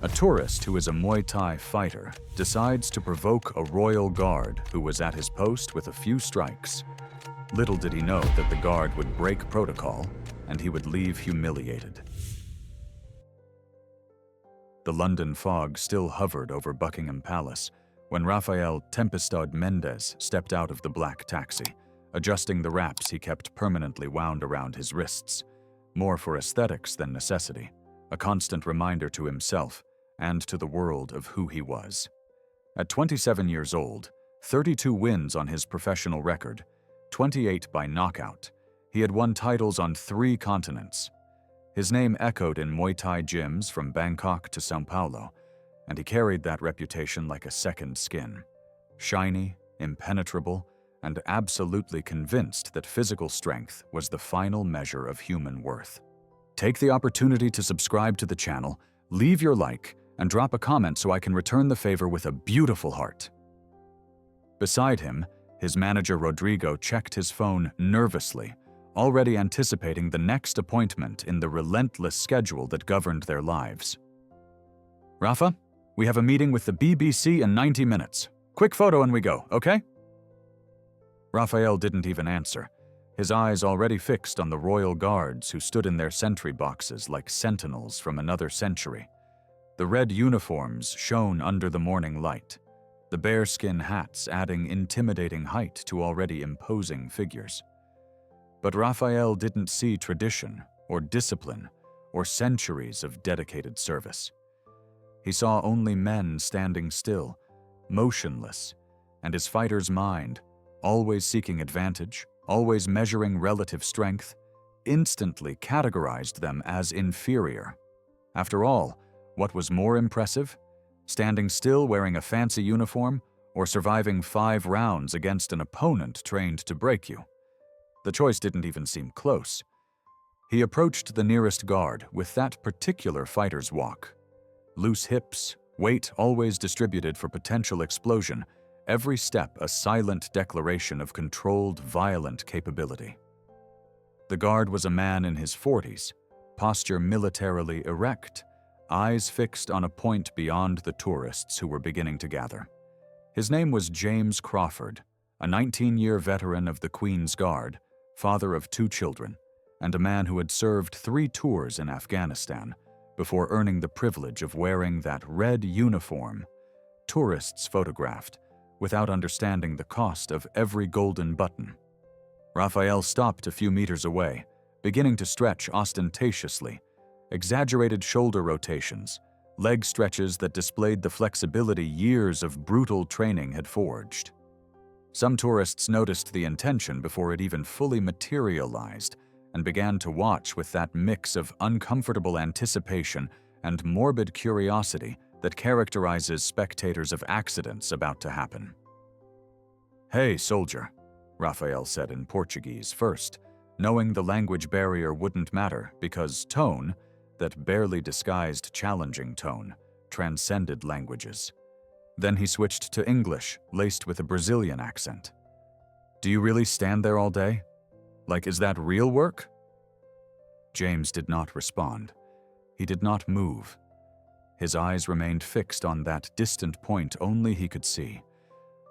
A tourist who is a Muay Thai fighter decides to provoke a royal guard who was at his post with a few strikes. Little did he know that the guard would break protocol and he would leave humiliated. The London fog still hovered over Buckingham Palace when Rafael Tempestad Mendez stepped out of the black taxi, adjusting the wraps he kept permanently wound around his wrists, more for aesthetics than necessity, a constant reminder to himself and to the world of who he was. At 27 years old, 32 wins on his professional record, 28 by knockout, he had won titles on 3 continents. His name echoed in Muay Thai gyms from Bangkok to São Paulo, and he carried that reputation like a second skin. Shiny, impenetrable, and absolutely convinced that physical strength was the final measure of human worth. Take the opportunity to subscribe to the channel, leave your like, and drop a comment so I can return the favor with a beautiful heart. Beside him, his manager Rodrigo checked his phone nervously, already anticipating the next appointment in the relentless schedule that governed their lives. Rafa, we have a meeting with the BBC in 90 minutes. Quick photo and we go, okay? Rafael didn't even answer, his eyes already fixed on the royal guards who stood in their sentry boxes like sentinels from another century. The red uniforms shone under the morning light, the bearskin hats adding intimidating height to already imposing figures. But Rafael didn't see tradition or discipline or centuries of dedicated service. He saw only men standing still, motionless, and his fighter's mind, always seeking advantage, always measuring relative strength, instantly categorized them as inferior. After all, what was more impressive? Standing still wearing a fancy uniform or surviving 5 rounds against an opponent trained to break you? The choice didn't even seem close. He approached the nearest guard with that particular fighter's walk. Loose hips, weight always distributed for potential explosion, every step a silent declaration of controlled, violent capability. The guard was a man in his 40s, posture militarily erect, eyes fixed on a point beyond the tourists who were beginning to gather. His name was James Crawford, a 19-year veteran of the Queen's Guard, father of 2 children, and a man who had served 3 tours in Afghanistan before earning the privilege of wearing that red uniform tourists photographed without understanding the cost of every golden button. Rafael stopped a few meters away, beginning to stretch ostentatiously, exaggerated shoulder rotations, leg stretches that displayed the flexibility years of brutal training had forged. Some tourists noticed the intention before it even fully materialized and began to watch with that mix of uncomfortable anticipation and morbid curiosity that characterizes spectators of accidents about to happen. "Hey, soldier," Rafael said in Portuguese first, knowing the language barrier wouldn't matter because tone, that barely disguised challenging tone, transcended languages. Then he switched to English, laced with a Brazilian accent. "Do you really stand there all day? Like, is that real work?" James did not respond. He did not move. His eyes remained fixed on that distant point only he could see,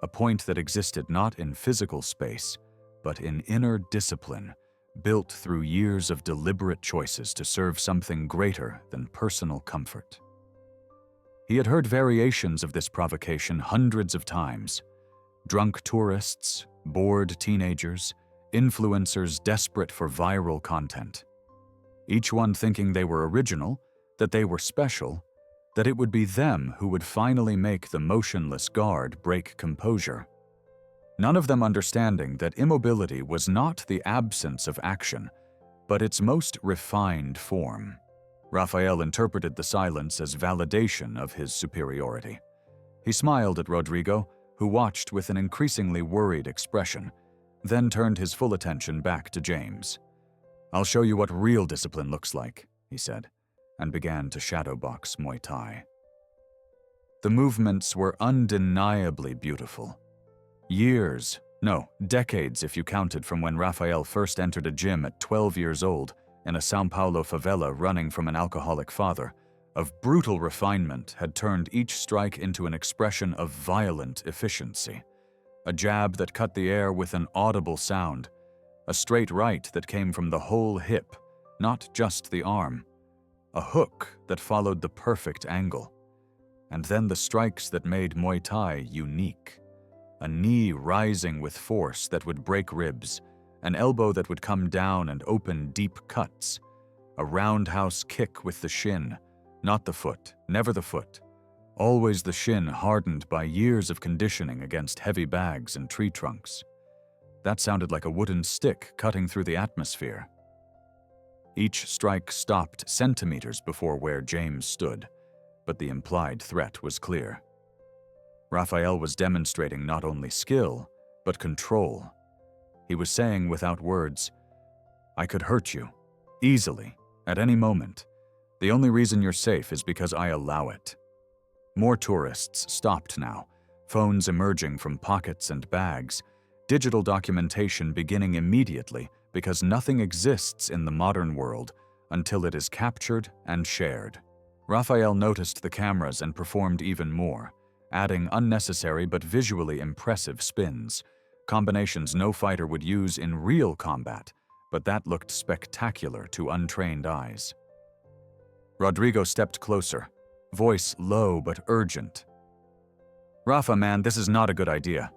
a point that existed not in physical space, but in inner discipline, built through years of deliberate choices to serve something greater than personal comfort. He had heard variations of this provocation hundreds of times. Drunk tourists, bored teenagers, influencers desperate for viral content. Each one thinking they were original, that they were special, that it would be them who would finally make the motionless guard break composure. None of them understanding that immobility was not the absence of action, but its most refined form. Rafael interpreted the silence as validation of his superiority. He smiled at Rodrigo, who watched with an increasingly worried expression, then turned his full attention back to James. "I'll show you what real discipline looks like," he said, and began to shadowbox Muay Thai. The movements were undeniably beautiful. Years, no, decades if you counted from when Rafael first entered a gym at 12 years old in a São Paulo favela running from an alcoholic father, of brutal refinement, had turned each strike into an expression of violent efficiency. A jab that cut the air with an audible sound, a straight right that came from the whole hip, not just the arm, a hook that followed the perfect angle, and then the strikes that made Muay Thai unique. A knee rising with force that would break ribs, an elbow that would come down and open deep cuts, a roundhouse kick with the shin, not the foot, never the foot, always the shin hardened by years of conditioning against heavy bags and tree trunks. That sounded like a wooden stick cutting through the atmosphere. Each strike stopped centimeters before where James stood, but the implied threat was clear. Raphael was demonstrating not only skill, but control. He was saying without words, "I could hurt you, easily, at any moment. The only reason you're safe is because I allow it." More tourists stopped now, phones emerging from pockets and bags, digital documentation beginning immediately because nothing exists in the modern world until it is captured and shared. Raphael noticed the cameras and performed even more, adding unnecessary but visually impressive spins, combinations no fighter would use in real combat, but that looked spectacular to untrained eyes. Rodrigo stepped closer, voice low but urgent. "Rafa, man, this is not a good idea.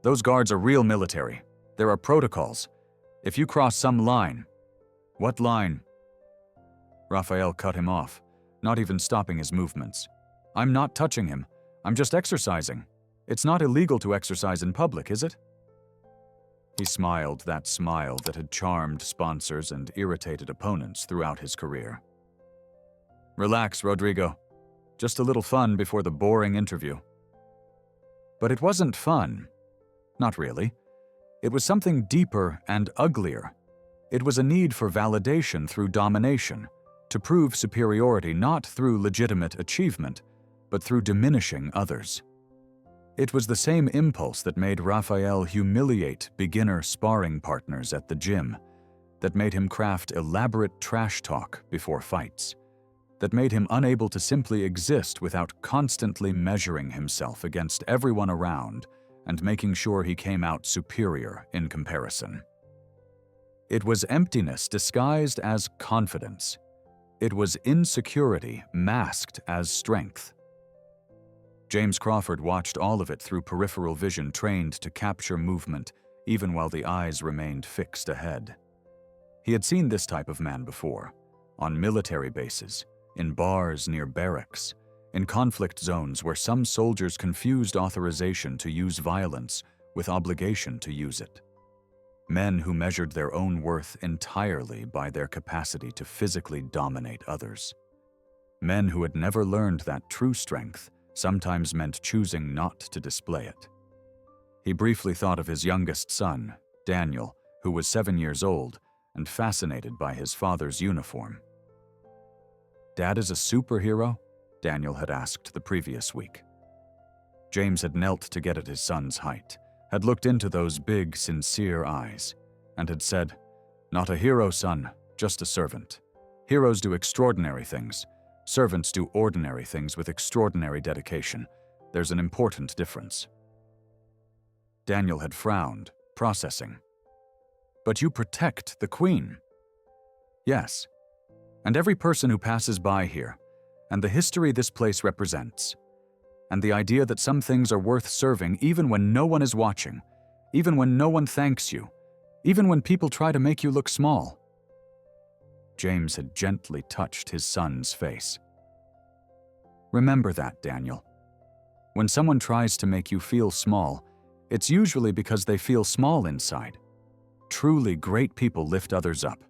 Those guards are real military. There are protocols. If you cross some line..." "What line?" Raphael cut him off, not even stopping his movements. "I'm not touching him. I'm just exercising. It's not illegal to exercise in public, is it?" He smiled that smile that had charmed sponsors and irritated opponents throughout his career. "Relax, Rodrigo. Just a little fun before the boring interview." But it wasn't fun. Not really. It was something deeper and uglier. It was a need for validation through domination, to prove superiority not through legitimate achievement, but through diminishing others. It was the same impulse that made Raphael humiliate beginner sparring partners at the gym, that made him craft elaborate trash talk before fights, that made him unable to simply exist without constantly measuring himself against everyone around and making sure he came out superior in comparison. It was emptiness disguised as confidence. It was insecurity masked as strength. James Crawford watched all of it through peripheral vision trained to capture movement, even while the eyes remained fixed ahead. He had seen this type of man before, on military bases, in bars near barracks, in conflict zones where some soldiers confused authorization to use violence with obligation to use it. Men who measured their own worth entirely by their capacity to physically dominate others. Men who had never learned that true strength sometimes meant choosing not to display it. He briefly thought of his youngest son, Daniel, who was 7 years old and fascinated by his father's uniform. "Dad is a superhero?" Daniel had asked the previous week. James had knelt to get at his son's height, had looked into those big, sincere eyes, and had said, "Not a hero, son, just a servant. Heroes do extraordinary things. Servants do ordinary things with extraordinary dedication. There's an important difference." Daniel had frowned, processing. "But you protect the Queen." "Yes. And every person who passes by here, and the history this place represents, and the idea that some things are worth serving even when no one is watching, even when no one thanks you, even when people try to make you look small." James had gently touched his son's face. "Remember that, Daniel. When someone tries to make you feel small, it's usually because they feel small inside. Truly great people lift others up.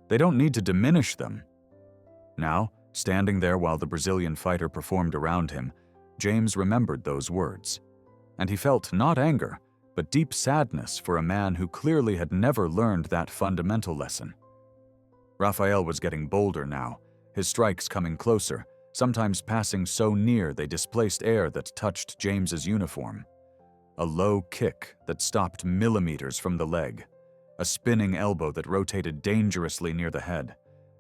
They don't need to diminish them." Now, standing there while the Brazilian fighter performed around him, James remembered those words, and he felt not anger, but deep sadness for a man who clearly had never learned that fundamental lesson. Raphael was getting bolder now, his strikes coming closer, sometimes passing so near they displaced air that touched James's uniform. A low kick that stopped millimeters from the leg, a spinning elbow that rotated dangerously near the head,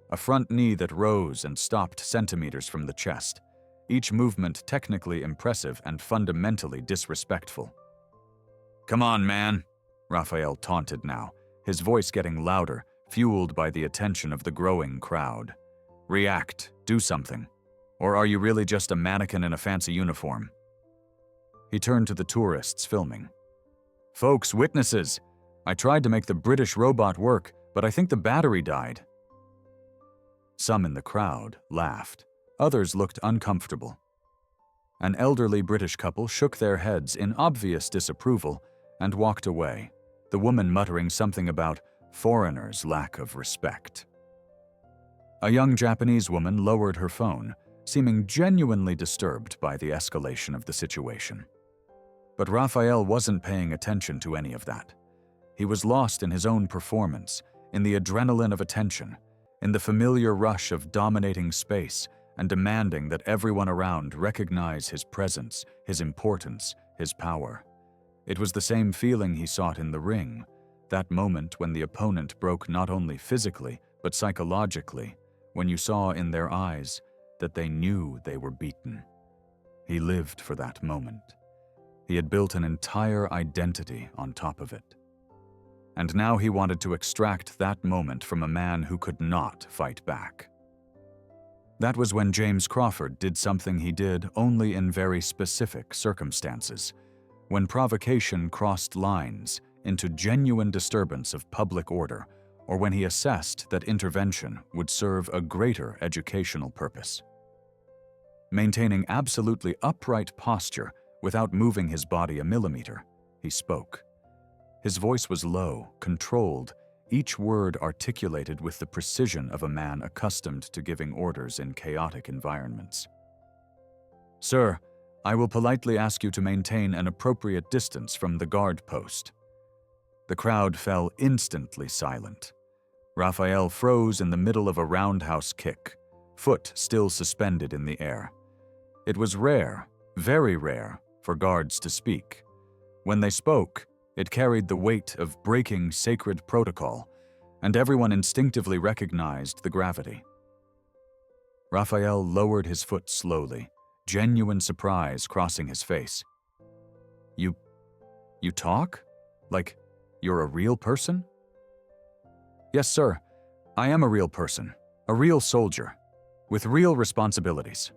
a front knee that rose and stopped centimeters from the chest, each movement technically impressive and fundamentally disrespectful. "Come on, man," Raphael taunted now, his voice getting louder, fueled by the attention of the growing crowd. "React, do something. Or are you really just a mannequin in a fancy uniform?" He turned to the tourists filming. "Folks, witnesses, I tried to make the British robot work, but I think the battery died." Some in the crowd laughed. Others looked uncomfortable. An elderly British couple shook their heads in obvious disapproval and walked away, the woman muttering something about foreigners' lack of respect. A young Japanese woman lowered her phone, seeming genuinely disturbed by the escalation of the situation. But Raphael wasn't paying attention to any of that. He was lost in his own performance, in the adrenaline of attention, in the familiar rush of dominating space and demanding that everyone around recognize his presence, his importance, his power. It was the same feeling he sought in the ring, that moment when the opponent broke not only physically, but psychologically, when you saw in their eyes that they knew they were beaten. He lived for that moment. He had built an entire identity on top of it. And now he wanted to extract that moment from a man who could not fight back. That was when James Crawford did something he did only in very specific circumstances, when provocation crossed lines into genuine disturbance of public order, or when he assessed that intervention would serve a greater educational purpose. Maintaining absolutely upright posture without moving his body a millimeter, he spoke. His voice was low, controlled, each word articulated with the precision of a man accustomed to giving orders in chaotic environments. "Sir, I will politely ask you to maintain an appropriate distance from the guard post." The crowd fell instantly silent. Raphael froze in the middle of a roundhouse kick, foot still suspended in the air. It was rare, very rare, for guards to speak. When they spoke, it carried the weight of breaking sacred protocol, and everyone instinctively recognized the gravity. Raphael lowered his foot slowly, genuine surprise crossing his face. You talk? Like, you're a real person?" "Yes, sir. I am a real person, a real soldier, with real responsibilities."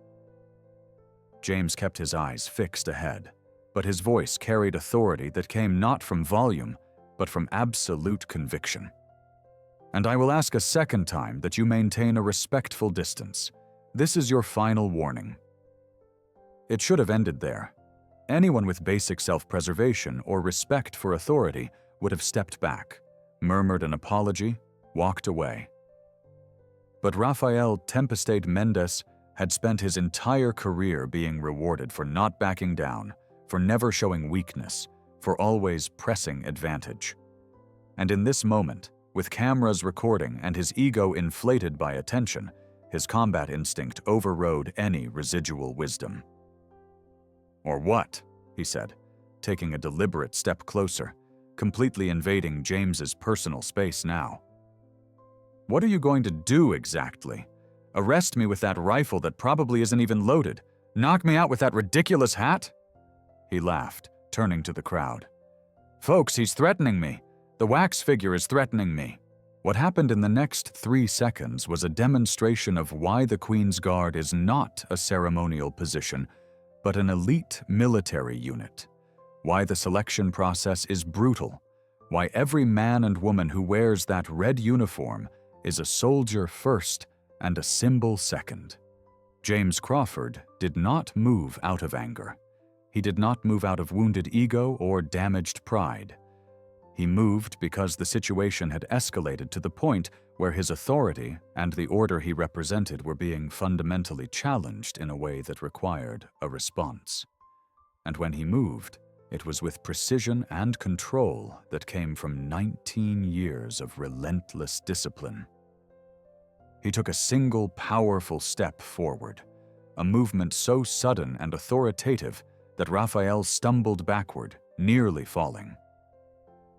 James kept his eyes fixed ahead, but his voice carried authority that came not from volume, but from absolute conviction. "And I will ask a second time that you maintain a respectful distance. This is your final warning." It should have ended there. Anyone with basic self-preservation or respect for authority would have stepped back, murmured an apology, walked away. But Rafael Tempestade Mendes had spent his entire career being rewarded for not backing down, for never showing weakness, for always pressing advantage. And in this moment, with cameras recording and his ego inflated by attention, his combat instinct overrode any residual wisdom. "Or what?" he said, taking a deliberate step closer, completely invading James's personal space now. "What are you going to do exactly? Arrest me with that rifle that probably isn't even loaded? Knock me out with that ridiculous hat?" He laughed, turning to the crowd. "Folks, he's threatening me. The wax figure is threatening me." What happened in the next 3 seconds was a demonstration of why the Queen's Guard is not a ceremonial position, but an elite military unit. Why the selection process is brutal. Why every man and woman who wears that red uniform is a soldier first and a symbol second. James Crawford did not move out of anger. He did not move out of wounded ego or damaged pride. He moved because the situation had escalated to the point where his authority and the order he represented were being fundamentally challenged in a way that required a response. And when he moved, it was with precision and control that came from 19 years of relentless discipline. He took a single powerful step forward, a movement so sudden and authoritative that Raphael stumbled backward, nearly falling.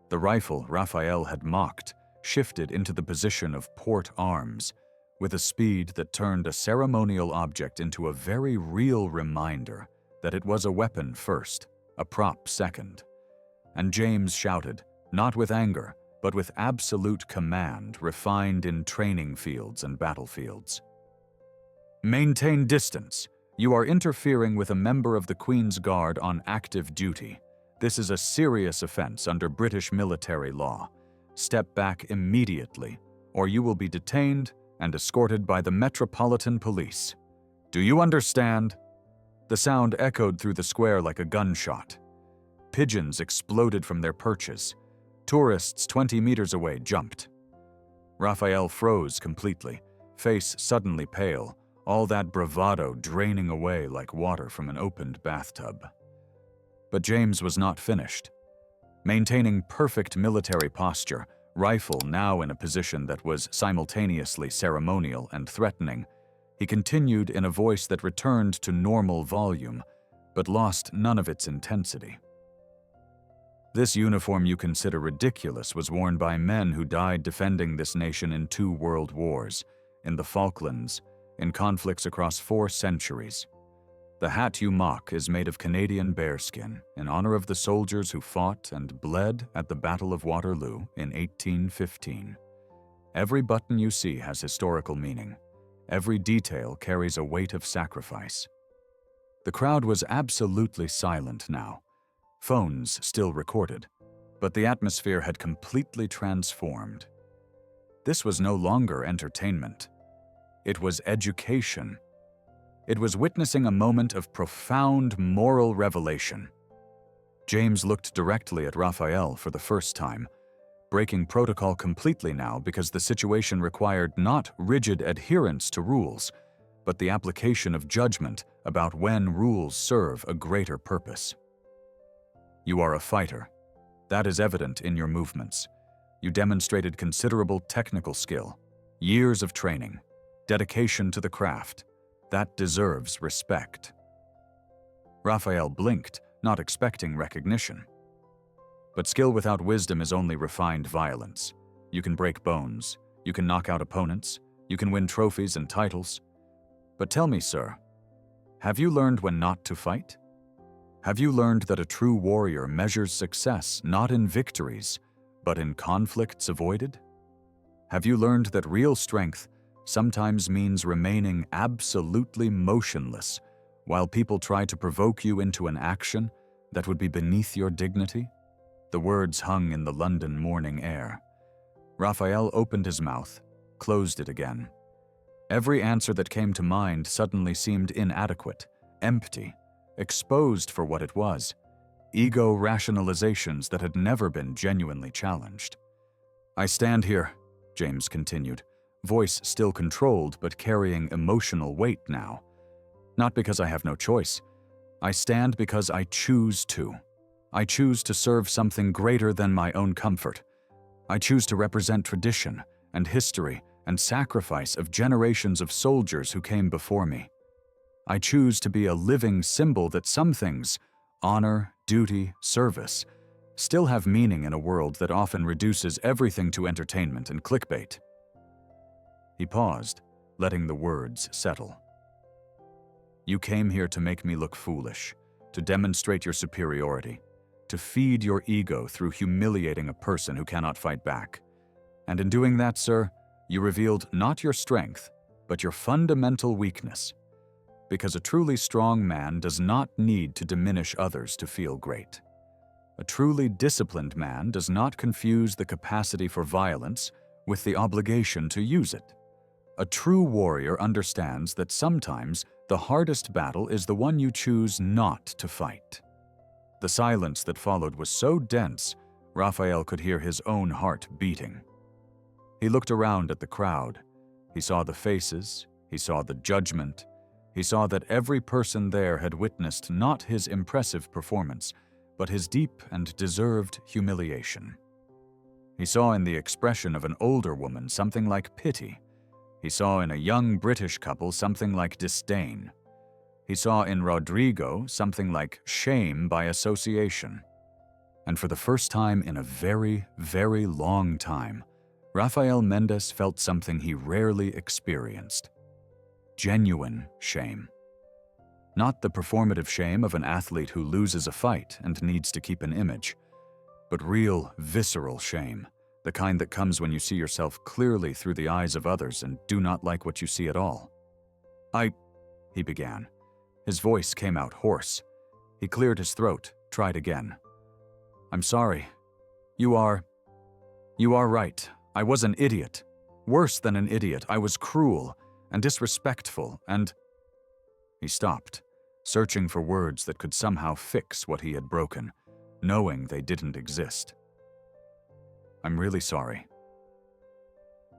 The rifle Raphael had mocked shifted into the position of port arms, with a speed that turned a ceremonial object into a very real reminder that it was a weapon first, a prop second. And James shouted, not with anger, but with absolute command refined in training fields and battlefields. "Maintain distance. You are interfering with a member of the Queen's Guard on active duty. This is a serious offense under British military law. Step back immediately, or you will be detained and escorted by the Metropolitan Police. Do you understand?" The sound echoed through the square like a gunshot. Pigeons exploded from their perches. Tourists 20 meters away jumped. Raphael froze completely, face suddenly pale, all that bravado draining away like water from an opened bathtub. But James was not finished. Maintaining perfect military posture, rifle now in a position that was simultaneously ceremonial and threatening, he continued in a voice that returned to normal volume, but lost none of its intensity. "This uniform you consider ridiculous was worn by men who died defending this nation in 2 world wars, in the Falklands, in conflicts across 4 centuries. The hat you mock is made of Canadian bearskin in honor of the soldiers who fought and bled at the Battle of Waterloo in 1815. Every button you see has historical meaning. Every detail carries a weight of sacrifice." The crowd was absolutely silent now. Phones still recorded, but the atmosphere had completely transformed. This was no longer entertainment. It was education. It was witnessing a moment of profound moral revelation. James looked directly at Raphael for the first time, breaking protocol completely now because the situation required not rigid adherence to rules, but the application of judgment about when rules serve a greater purpose. "You are a fighter. That is evident in your movements. You demonstrated considerable technical skill, years of training, dedication to the craft. That deserves respect." Raphael blinked, not expecting recognition. But skill without wisdom is only refined violence. You can break bones, you can knock out opponents, you can win trophies and titles. But tell me, sir, have you learned when not to fight? Have you learned that a true warrior measures success not in victories, but in conflicts avoided? Have you learned that real strength sometimes means remaining absolutely motionless while people try to provoke you into an action that would be beneath your dignity? The words hung in the London morning air. Raphael opened his mouth, closed it again. Every answer that came to mind suddenly seemed inadequate, empty, exposed for what it was, ego rationalizations that had never been genuinely challenged. "I stand here," James continued, voice still controlled but carrying emotional weight now. "Not because I have no choice. I stand because I choose to. I choose to serve something greater than my own comfort. I choose to represent tradition and history and sacrifice of generations of soldiers who came before me. I choose to be a living symbol that some things, honor, duty, service, still have meaning in a world that often reduces everything to entertainment and clickbait." He paused, letting the words settle. "You came here to make me look foolish, to demonstrate your superiority, to feed your ego through humiliating a person who cannot fight back. And in doing that, sir, you revealed not your strength, but your fundamental weakness. Because a truly strong man does not need to diminish others to feel great. A truly disciplined man does not confuse the capacity for violence with the obligation to use it. A true warrior understands that sometimes the hardest battle is the one you choose not to fight." The silence that followed was so dense, Raphael could hear his own heart beating. He looked around at the crowd. He saw the faces, he saw the judgment, he saw that every person there had witnessed not his impressive performance, but his deep and deserved humiliation. He saw in the expression of an older woman something like pity. He saw in a young British couple something like disdain. He saw in Rodrigo something like shame by association. And for the first time in a very, very long time, Rafael Mendez felt something he rarely experienced: genuine shame. Not the performative shame of an athlete who loses a fight and needs to keep an image, but real, visceral shame, the kind that comes when you see yourself clearly through the eyes of others and do not like what you see at all. He began. His voice came out hoarse. He cleared his throat, tried again. I'm sorry. You are right. I was an idiot. Worse than an idiot, I was cruel and disrespectful and... He stopped, searching for words that could somehow fix what he had broken, knowing they didn't exist. I'm really sorry.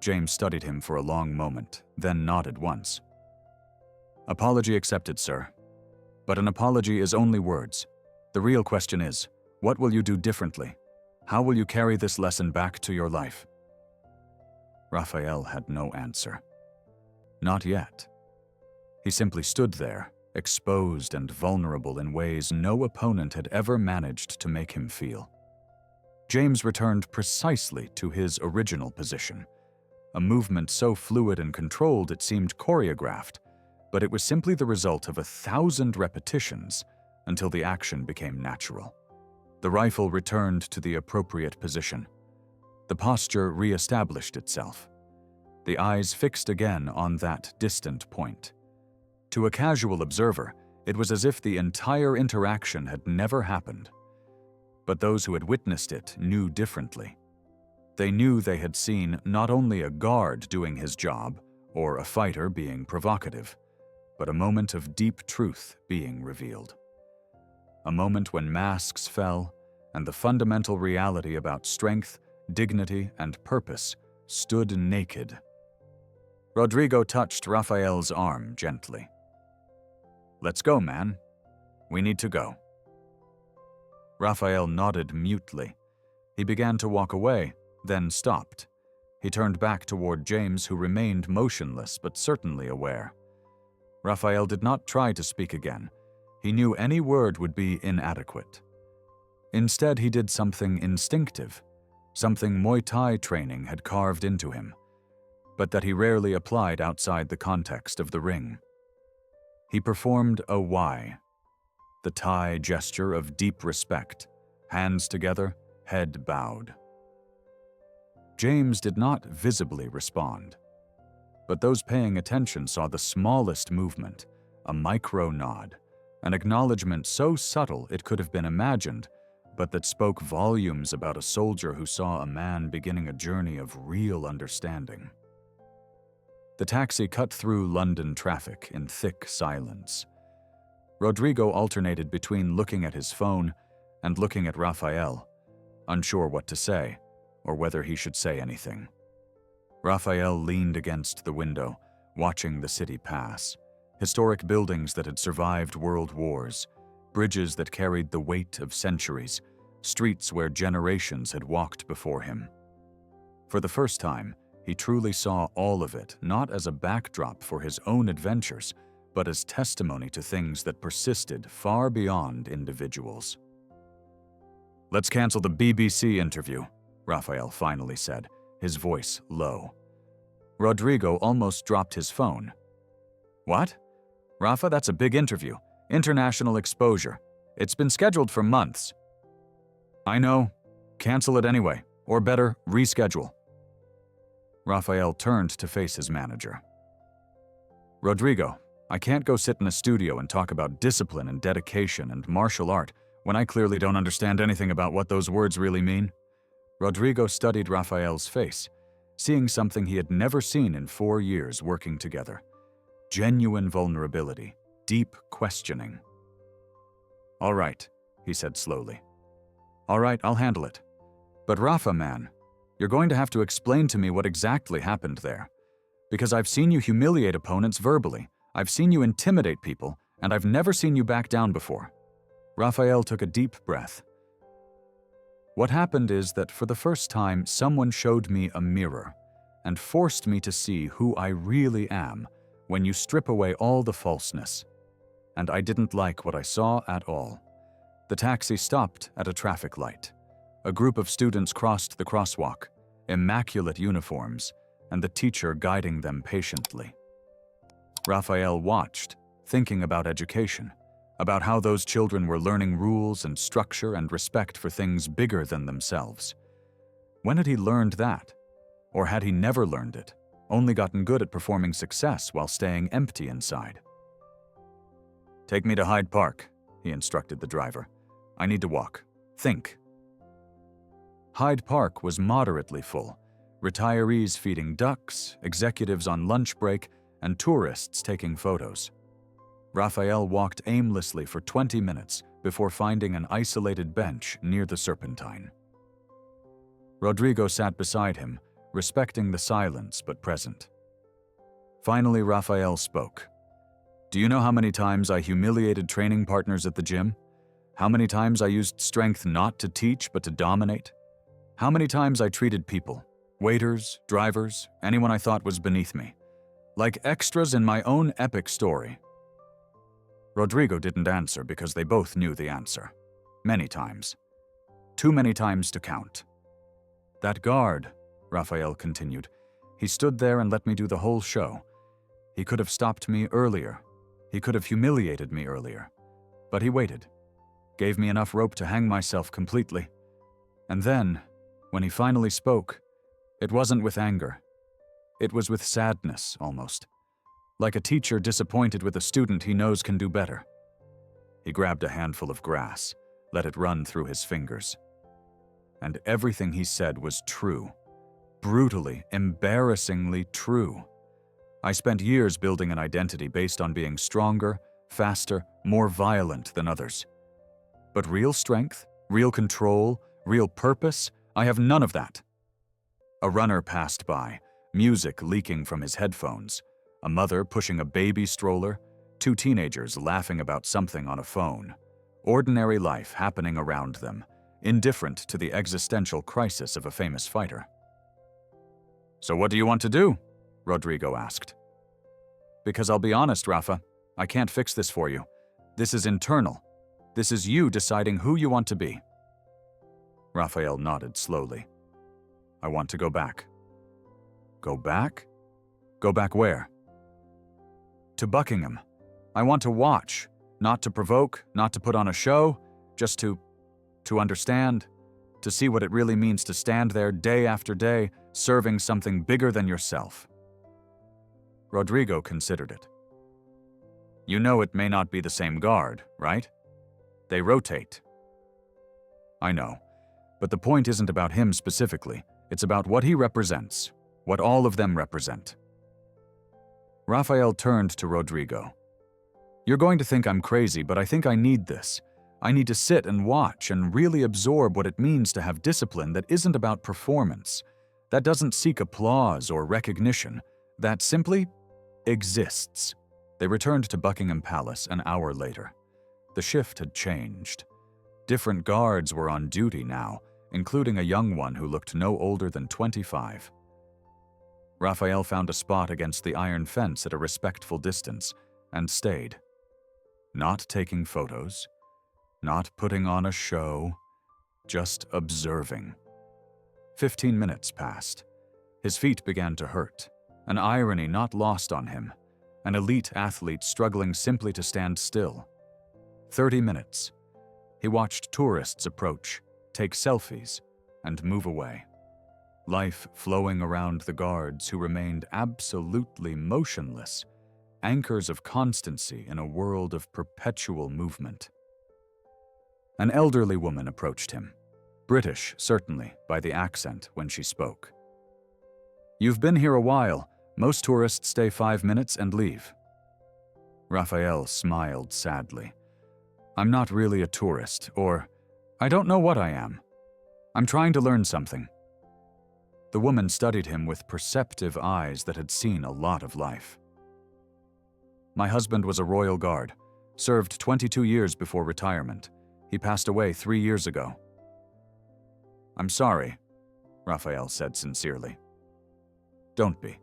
James studied him for a long moment, then nodded once. Apology accepted, sir. But an apology is only words. The real question is, what will you do differently? How will you carry this lesson back to your life? Rafael had no answer. Not yet. He simply stood there, exposed and vulnerable in ways no opponent had ever managed to make him feel. James returned precisely to his original position, a movement so fluid and controlled it seemed choreographed, but it was simply the result of 1,000 repetitions until the action became natural. The rifle returned to the appropriate position. The posture re-established itself. The eyes fixed again on that distant point. To a casual observer, it was as if the entire interaction had never happened. But those who had witnessed it knew differently. They knew they had seen not only a guard doing his job, or a fighter being provocative, but a moment of deep truth being revealed. A moment when masks fell, and the fundamental reality about strength, dignity, and purpose stood naked. Rodrigo touched Rafael's arm gently. Let's go, man. We need to go. Rafael nodded mutely. He began to walk away, then stopped. He turned back toward James, who remained motionless but certainly aware. Rafael did not try to speak again. He knew any word would be inadequate. Instead, he did something instinctive, something Muay Thai training had carved into him, but that he rarely applied outside the context of the ring. He performed a Y, the Thai gesture of deep respect, hands together, head bowed. James did not visibly respond, but those paying attention saw the smallest movement, a micro nod, an acknowledgement so subtle it could have been imagined, but that spoke volumes about a soldier who saw a man beginning a journey of real understanding. The taxi cut through London traffic in thick silence. Rodrigo alternated between looking at his phone and looking at Rafael, unsure what to say, or whether he should say anything. Rafael leaned against the window, watching the city pass. Historic buildings that had survived world wars, bridges that carried the weight of centuries, streets where generations had walked before him. For the first time, he truly saw all of it not as a backdrop for his own adventures, but as testimony to things that persisted far beyond individuals. Let's cancel the BBC interview, Rafael finally said, his voice low. Rodrigo almost dropped his phone. What? Rafa, that's a big interview. International exposure. It's been scheduled for months. I know. Cancel it anyway. Or better, reschedule. Rafael turned to face his manager. Rodrigo, I can't go sit in a studio and talk about discipline and dedication and martial art when I clearly don't understand anything about what those words really mean. Rodrigo studied Rafael's face, seeing something he had never seen in 4 years working together. Genuine vulnerability, deep questioning. All right, he said slowly. All right, I'll handle it. But Rafa, man, you're going to have to explain to me what exactly happened there. Because I've seen you humiliate opponents verbally, I've seen you intimidate people, and I've never seen you back down before. Rafael took a deep breath. What happened is that for the first time, someone showed me a mirror and forced me to see who I really am when you strip away all the falseness. And I didn't like what I saw at all. The taxi stopped at a traffic light. A group of students crossed the crosswalk. immaculate uniforms, and the teacher guiding them patiently. Raphael watched, thinking about education, about how those children were learning rules and structure and respect for things bigger than themselves. When had he learned that? Or had he never learned it, only gotten good at performing success while staying empty inside? "Take me to Hyde Park," he instructed the driver. "I need to walk. Think." Hyde Park was moderately full, retirees feeding ducks, executives on lunch break, and tourists taking photos. Raphael walked aimlessly for 20 minutes before finding an isolated bench near the Serpentine. Rodrigo sat beside him, respecting the silence but present. Finally, Raphael spoke. "Do you know how many times I humiliated training partners at the gym? How many times I used strength not to teach but to dominate? How many times I treated people, waiters, drivers, anyone I thought was beneath me, like extras in my own epic story?" Rodrigo didn't answer because they both knew the answer. Many times. Too many times to count. "That guard," Raphael continued, "he stood there and let me do the whole show. He could have stopped me earlier. He could have humiliated me earlier. But he waited. Gave me enough rope to hang myself completely. And then, when he finally spoke, it wasn't with anger. It was with sadness, almost. Like a teacher disappointed with a student he knows can do better." He grabbed a handful of grass, let it run through his fingers. And everything he said was true. Brutally, embarrassingly true. I spent years building an identity based on being stronger, faster, more violent than others. But real strength, real control, real purpose, I have none of that. A runner passed by, music leaking from his headphones, a mother pushing a baby stroller, two teenagers laughing about something on a phone. Ordinary life happening around them, indifferent to the existential crisis of a famous fighter. "So what do you want to do?" Rodrigo asked. "Because I'll be honest, Rafa, I can't fix this for you. This is internal. This is you deciding who you want to be." Raphael nodded slowly. "I want to go back." "Go back? Go back where?" "To Buckingham. I want to watch, not to provoke, not to put on a show, just to understand, to see what it really means to stand there day after day, serving something bigger than yourself." Rodrigo considered it. "You know it may not be the same guard, right? They rotate." "I know, but the point isn't about him specifically. It's about what he represents, what all of them represent." Raphael turned to Rodrigo. "You're going to think I'm crazy, but I think I need this. I need to sit and watch and really absorb what it means to have discipline that isn't about performance, that doesn't seek applause or recognition, that simply exists." They returned to Buckingham Palace an hour later. The shift had changed. Different guards were on duty now, including a young one who looked no older than 25. Raphael found a spot against the iron fence at a respectful distance and stayed. Not taking photos, not putting on a show, just observing. 15 minutes passed. His feet began to hurt, an irony not lost on him, an elite athlete struggling simply to stand still. 30 minutes. He watched tourists approach, take selfies, and move away. Life flowing around the guards who remained absolutely motionless, anchors of constancy in a world of perpetual movement. An elderly woman approached him, British, certainly, by the accent when she spoke. "You've been here a while. Most tourists stay 5 minutes and leave." Raphael smiled sadly. "I'm not really a tourist, or I don't know what I am. I'm trying to learn something." The woman studied him with perceptive eyes that had seen a lot of life. "My husband was a Royal Guard, served 22 years before retirement. He passed away 3 years ago." "I'm sorry," Raphael said sincerely. "Don't be.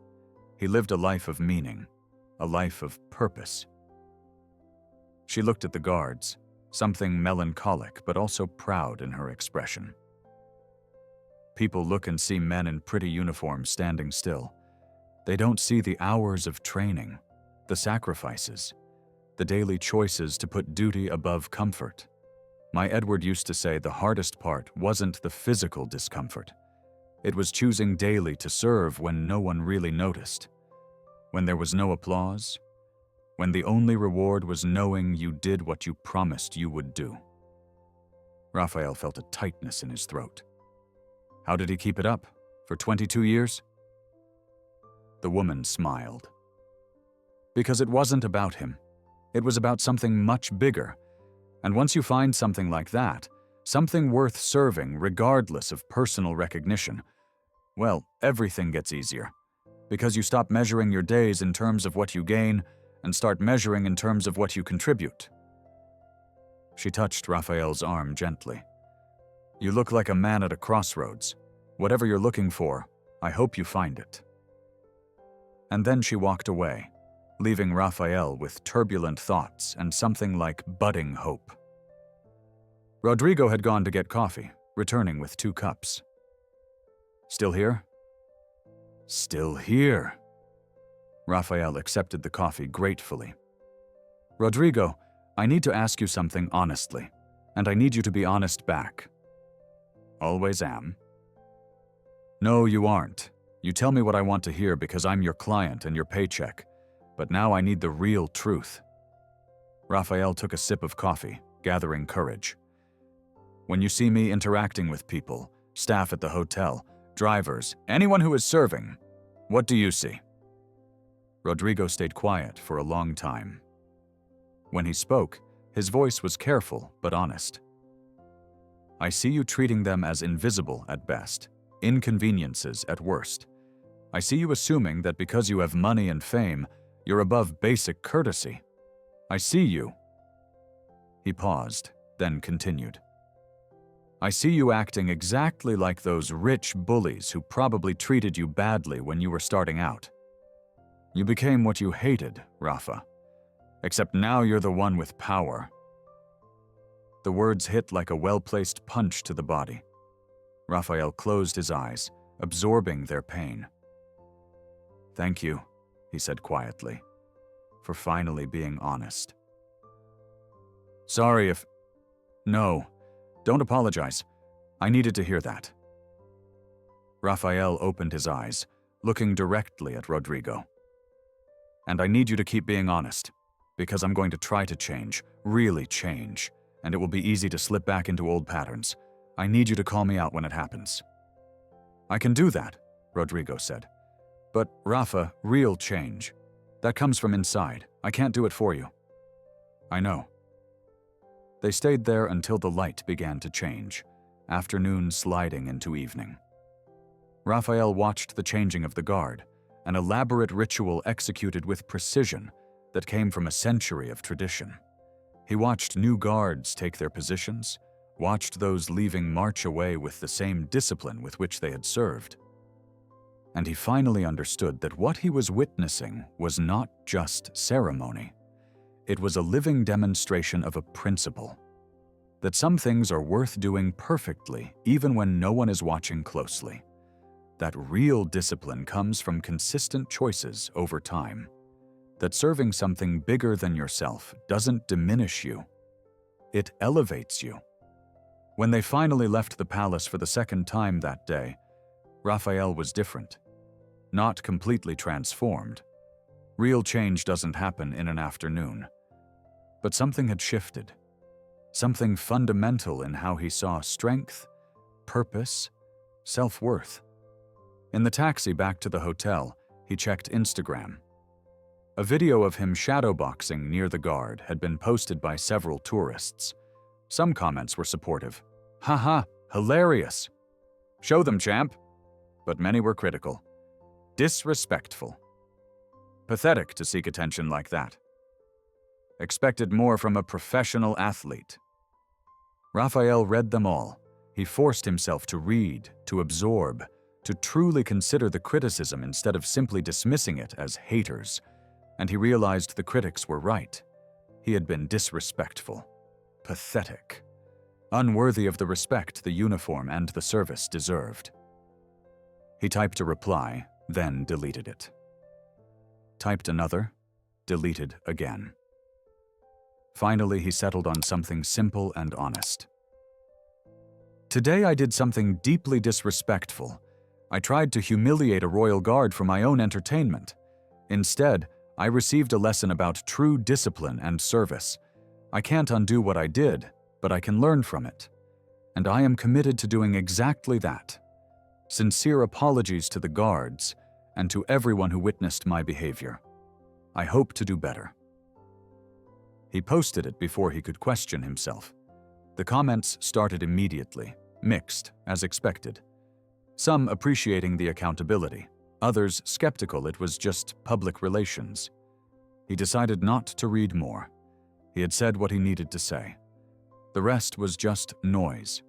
He lived a life of meaning, a life of purpose." She looked at the guards, something melancholic but also proud in her expression. people look and see men in pretty uniforms standing still. They don't see the hours of training, the sacrifices, the daily choices to put duty above comfort. My Edward used to say the hardest part wasn't the physical discomfort. It was choosing daily to serve when no one really noticed, when there was no applause, when the only reward was knowing you did what you promised you would do. Raphael felt a tightness in his throat. How did he keep it up? For 22 years? The woman smiled. Because it wasn't about him. It was about something much bigger. And once you find something like that, something worth serving regardless of personal recognition, well, everything gets easier. Because you stop measuring your days in terms of what you gain and start measuring in terms of what you contribute. She touched Raphael's arm gently. You look like a man at a crossroads. Whatever you're looking for, I hope you find it. And then she walked away, leaving Raphael with turbulent thoughts and something like budding hope. Rodrigo had gone to get coffee, returning with 2 cups. Still here? Still here. Raphael accepted the coffee gratefully. Rodrigo, I need to ask you something honestly, and I need you to be honest back. Always am. No, you aren't. You tell me what I want to hear because I'm your client and your paycheck, but now I need the real truth. Raphael took a sip of coffee, gathering courage. When you see me interacting with people, staff at the hotel, drivers, anyone who is serving, what do you see? Rodrigo stayed quiet for a long time. When he spoke, his voice was careful but honest. I see you treating them as invisible at best, inconveniences at worst. I see you assuming that because you have money and fame, you're above basic courtesy. I see you. He paused, then continued. I see you acting exactly like those rich bullies who probably treated you badly when you were starting out. You became what you hated, Rafa. Except now you're the one with power. The words hit like a well-placed punch to the body. Raphael closed his eyes, absorbing their pain. Thank you, he said quietly, for finally being honest. Sorry if... No, don't apologize. I needed to hear that. Raphael opened his eyes, looking directly at Rodrigo. And I need you to keep being honest, because I'm going to try to change, really change, and it will be easy to slip back into old patterns. I need you to call me out when it happens. I can do that, Rodrigo said. But, Rafa, real change. That comes from inside. I can't do it for you. I know. They stayed there until the light began to change, afternoon sliding into evening. Raphael watched the changing of the guard, an elaborate ritual executed with precision that came from a century of tradition. He watched new guards take their positions, watched those leaving march away with the same discipline with which they had served. And he finally understood that what he was witnessing was not just ceremony. It was a living demonstration of a principle. That some things are worth doing perfectly even when no one is watching closely. That real discipline comes from consistent choices over time. That serving something bigger than yourself doesn't diminish you. It elevates you. When they finally left the palace for the second time that day, Raphael was different. Not completely transformed. Real change doesn't happen in an afternoon. But something had shifted. Something fundamental in how he saw strength, purpose, self-worth. In the taxi back to the hotel, he checked Instagram. A video of him shadowboxing near the guard had been posted by several tourists. Some comments were supportive. Haha, hilarious. Show them, champ. But many were critical. Disrespectful. Pathetic to seek attention like that. Expected more from a professional athlete. Raphael read them all. He forced himself to read, to absorb, to truly consider the criticism instead of simply dismissing it as haters. And he realized the critics were right. He had been disrespectful. Pathetic. Unworthy of the respect the uniform and the service deserved. He typed a reply, then deleted it. Typed another, deleted again. Finally, he settled on something simple and honest. Today I did something deeply disrespectful. I tried to humiliate a royal guard for my own entertainment. Instead, I received a lesson about true discipline and service. I can't undo what I did, but I can learn from it. And I am committed to doing exactly that. Sincere apologies to the guards and to everyone who witnessed my behavior. I hope to do better. He posted it before he could question himself. The comments started immediately, mixed, as expected. Some appreciating the accountability, others skeptical it was just public relations. He decided not to read more. He had said what he needed to say. The rest was just noise.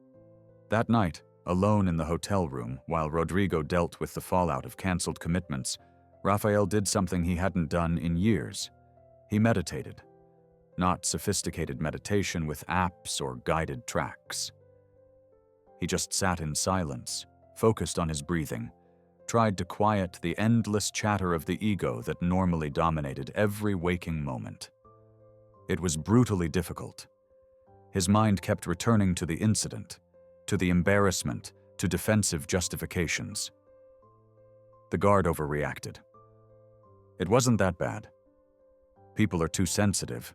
That night, alone in the hotel room, while Rodrigo dealt with the fallout of canceled commitments, Rafael did something he hadn't done in years. He meditated. Not sophisticated meditation with apps or guided tracks. He just sat in silence, focused on his breathing, tried to quiet the endless chatter of the ego that normally dominated every waking moment. It was brutally difficult. His mind kept returning to the incident, to the embarrassment, to defensive justifications. The guard overreacted. It wasn't that bad. People are too sensitive.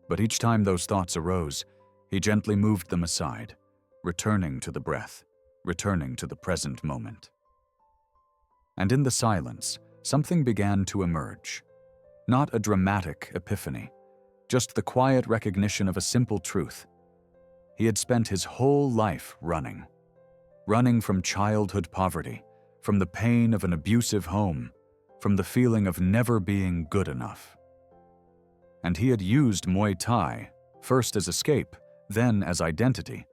But each time those thoughts arose, he gently moved them aside, returning to the breath, returning to the present moment. And in the silence, something began to emerge. Not a dramatic epiphany, just the quiet recognition of a simple truth. He had spent his whole life running. Running from childhood poverty, from the pain of an abusive home, from the feeling of never being good enough. And he had used Muay Thai, first as escape, then as identity,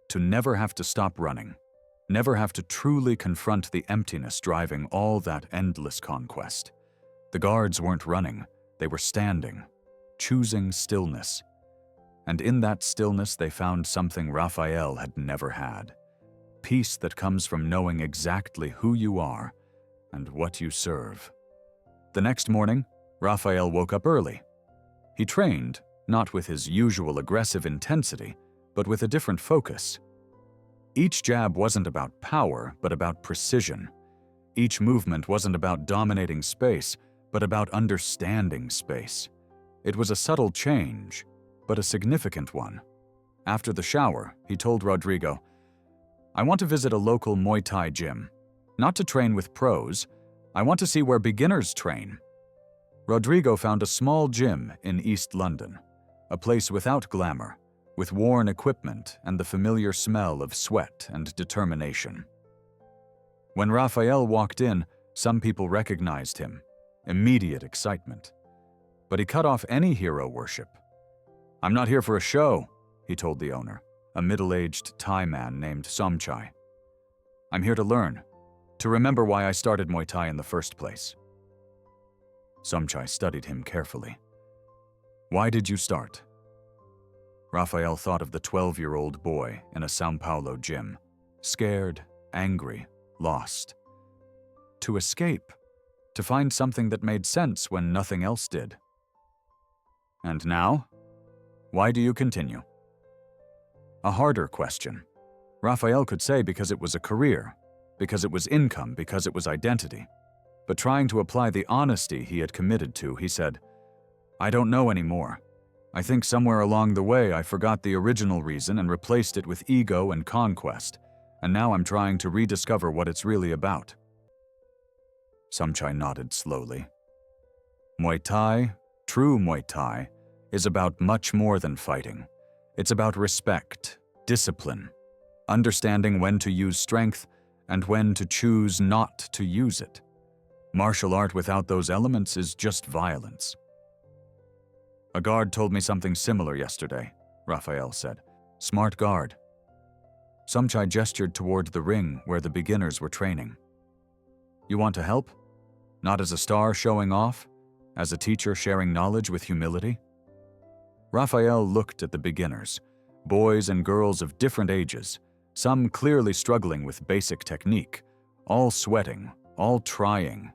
to never have to stop running, never have to truly confront the emptiness driving all that endless conquest. The guards weren't running, they were standing, choosing stillness. And in that stillness they found something Rafael had never had. Peace that comes from knowing exactly who you are and what you serve. The next morning, Rafael woke up early. He trained, not with his usual aggressive intensity, but with a different focus. Each jab wasn't about power, but about precision. Each movement wasn't about dominating space, but about understanding space. It was a subtle change, but a significant one. After the shower, he told Rodrigo, "I want to visit a local Muay Thai gym. Not to train with pros, I want to see where beginners train." Rodrigo found a small gym in East London, a place without glamour, with worn equipment and the familiar smell of sweat and determination. When Rafael walked in, some people recognized him. Immediate excitement. But he cut off any hero worship. "I'm not here for a show," he told the owner, a middle-aged Thai man named Somchai. "I'm here to learn, to remember why I started Muay Thai in the first place." Somchai studied him carefully. "Why did you start?" Rafael thought of the 12-year-old boy in a São Paulo gym, scared, angry, lost. To escape, to find something that made sense when nothing else did. "And now? Why do you continue?" A harder question. Rafael could say because it was a career, because it was income, because it was identity. But trying to apply the honesty he had committed to, he said, "I don't know anymore. I think somewhere along the way I forgot the original reason and replaced it with ego and conquest, and now I'm trying to rediscover what it's really about." Somchai nodded slowly. Muay Thai, true Muay Thai, is about much more than fighting. It's about respect, discipline, understanding when to use strength and when to choose not to use it. Martial art without those elements is just violence. "A guard told me something similar yesterday," Rafael said. "Smart guard." Somchai gestured toward the ring where the beginners were training. "You want to help? Not as a star showing off, as a teacher sharing knowledge with humility?" Rafael looked at the beginners, boys and girls of different ages, some clearly struggling with basic technique, all sweating, all trying.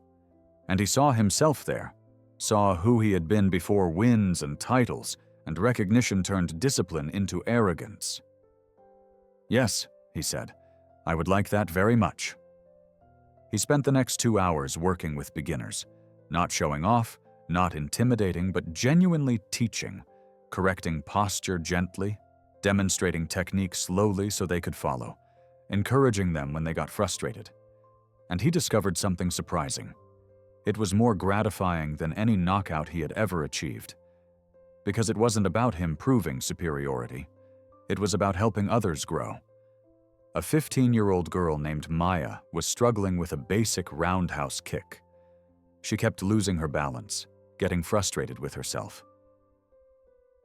And he saw himself there, saw who he had been before wins and titles, and recognition turned discipline into arrogance. "Yes," he said, "I would like that very much." He spent the next 2 hours working with beginners, not showing off, not intimidating, but genuinely teaching, correcting posture gently, demonstrating technique slowly so they could follow, encouraging them when they got frustrated. And he discovered something surprising. It was more gratifying than any knockout he had ever achieved. Because it wasn't about him proving superiority. It was about helping others grow. A 15-year-old girl named Maya was struggling with a basic roundhouse kick. She kept losing her balance, getting frustrated with herself.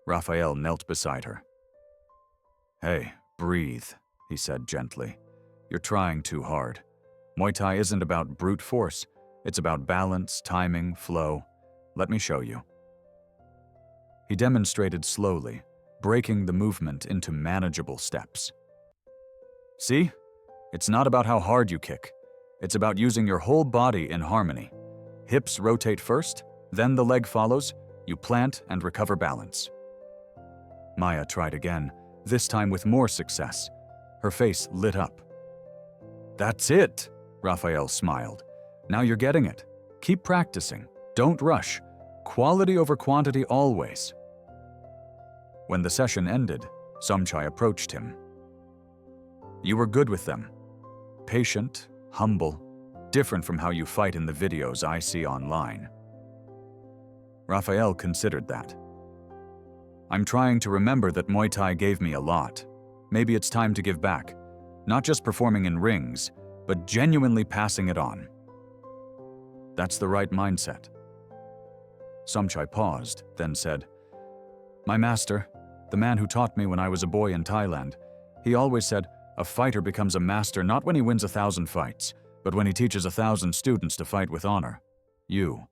Raphael knelt beside her. "Hey, breathe," he said gently. "You're trying too hard. Muay Thai isn't about brute force. It's about balance, timing, flow. Let me show you." He demonstrated slowly, breaking the movement into manageable steps. "See? It's not about how hard you kick. It's about using your whole body in harmony. Hips rotate first, then the leg follows. You plant and recover balance." Maya tried again, this time with more success. Her face lit up. "That's it," Raphael smiled. "Now you're getting it. Keep practicing. Don't rush. Quality over quantity always." When the session ended, Somchai approached him. "You were good with them. Patient, humble, different from how you fight in the videos I see online." Raphael considered that. "I'm trying to remember that Muay Thai gave me a lot. Maybe it's time to give back. Not just performing in rings, but genuinely passing it on." "That's the right mindset." Somchai paused, then said, "My master, the man who taught me when I was a boy in Thailand, he always said, a fighter becomes a master not when he wins 1,000 fights, but when he teaches 1,000 students to fight with honor. You,